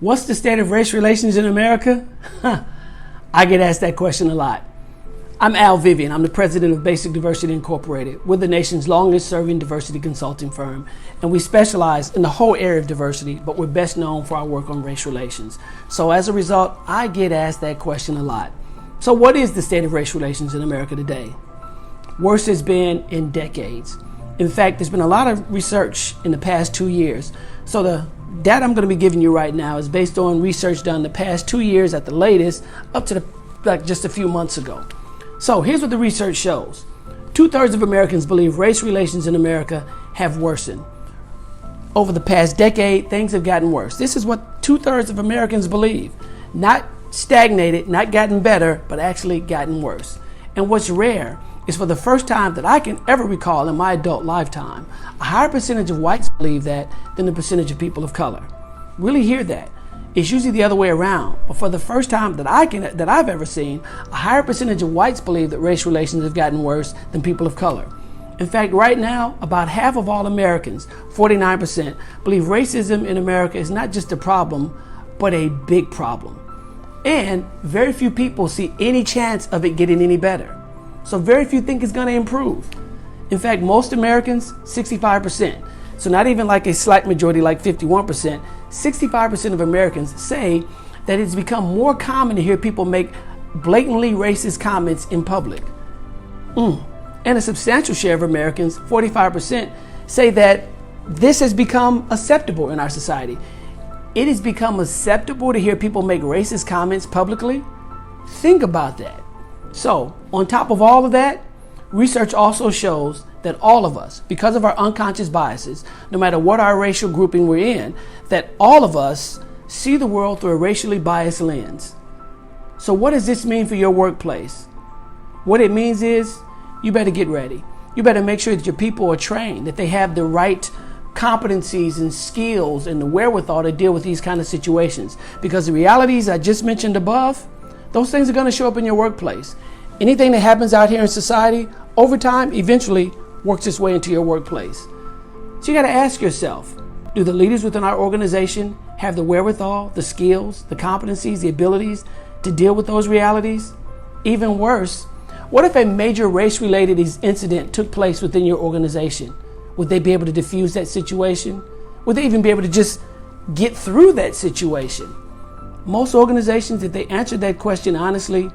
What's the state of race relations in America? I get asked that question a lot. I'm Vivian. I'm the president of Basic Diversity Incorporated. We're the nation's longest serving diversity consulting firm, and we specialize in the whole area of diversity, but we're best known for our work on race relations. So as a result, I get asked that question a lot. So what is the state of race relations in America today? Worse it's been in decades. In fact, there's been a lot of research in the past 2 years. So the data I'm going to be giving you right now is based on research done the past 2 years at the latest, up to just a few months ago. So here's what the research shows. 2/3 of Americans believe race relations in America have worsened. Over the past decade, things have gotten worse. This is what 2/3 of Americans believe. Not stagnated, not gotten better, but actually gotten worse. And what's rare is, for the first time that I can ever recall in my adult lifetime, a higher percentage of whites believe that than the percentage of people of color. Really hear that. It's usually the other way around, but for the first time that I've ever seen, a higher percentage of whites believe that race relations have gotten worse than people of color. In fact, right now, about half of all Americans, 49%, believe racism in America is not just a problem, but a big problem. And very few people see any chance of it getting any better. So very few think it's going to improve. In fact, most Americans, 65%. So not even like a slight majority like 51%, 65% of Americans say that it's become more common to hear people make blatantly racist comments in public. And a substantial share of Americans, 45%, say that this has become acceptable in our society. It has become acceptable to hear people make racist comments publicly? Think about that. So, on top of all of that, research also shows that all of us, because of our unconscious biases, no matter what our racial grouping we're in, that all of us see the world through a racially biased lens. So what does this mean for your workplace? What it means is, you better get ready. You better make sure that your people are trained, that they have the right competencies and skills and the wherewithal to deal with these kind of situations. Because the realities I just mentioned above, those things are going to show up in your workplace. Anything that happens out here in society, over time, eventually works its way into your workplace. So you got to ask yourself, do the leaders within our organization have the wherewithal, the skills, the competencies, the abilities to deal with those realities? Even worse, what if a major race-related incident took place within your organization? Would they be able to diffuse that situation? Would they even be able to just get through that situation? Most organizations, if they answered that question honestly,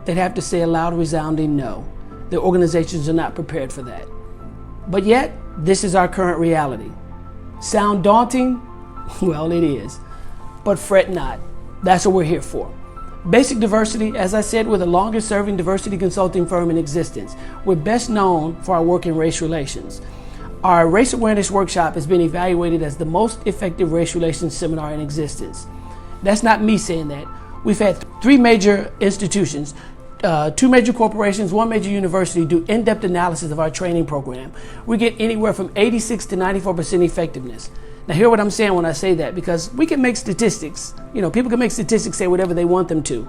they'd have to say a loud, resounding no. Their organizations are not prepared for that. But yet, this is our current reality. Sound daunting? Well, it is. But fret not. That's what we're here for. Basic Diversity, as I said, we're the longest serving diversity consulting firm in existence. We're best known for our work in race relations. Our Race Awareness Workshop has been evaluated as the most effective race relations seminar in existence. That's not me saying that. We've had 3 major institutions, 2 major corporations, 1 major university do in-depth analysis of our training program. We get anywhere from 86 to 94% effectiveness. Now hear what I'm saying when I say that, because we can make statistics. People can make statistics say whatever they want them to.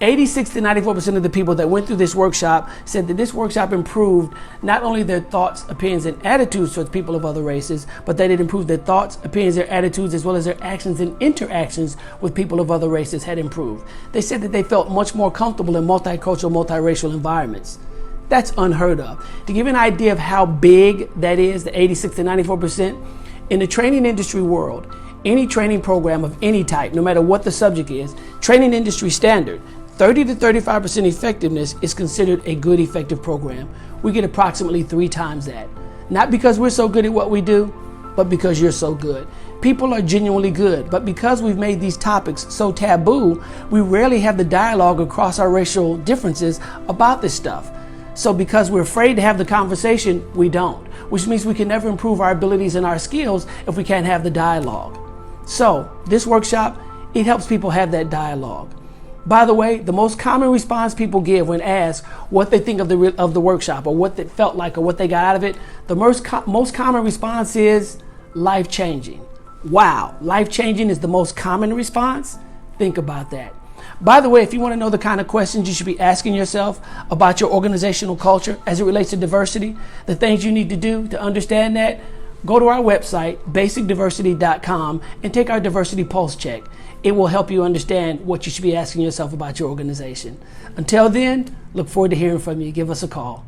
86 to 94% of the people that went through this workshop said that this workshop improved not only their thoughts, opinions, and attitudes towards people of other races, but that it improved their thoughts, opinions, their attitudes, as well as their actions and interactions with people of other races had improved. They said that they felt much more comfortable in multicultural, multiracial environments. That's unheard of. To give you an idea of how big that is, the 86 to 94%, in the training industry world, any training program of any type, no matter what the subject is, training industry standard, 30 to 35% effectiveness is considered a good, effective program. We get approximately 3 times that. Not because we're so good at what we do, but because you're so good. People are genuinely good, but because we've made these topics so taboo, we rarely have the dialogue across our racial differences about this stuff. So because we're afraid to have the conversation, we don't, which means we can never improve our abilities and our skills if we can't have the dialogue. So this workshop, it helps people have that dialogue. By the way, the most common response people give when asked what they think of the workshop, or what it felt like, or what they got out of it, the most common response is life-changing. Wow, life-changing is the most common response? Think about that. By the way, if you want to know the kind of questions you should be asking yourself about your organizational culture as it relates to diversity, the things you need to do to understand that, go to our website, basicdiversity.com, and take our diversity pulse check. It will help you understand what you should be asking yourself about your organization. Until then, look forward to hearing from you. Give us a call.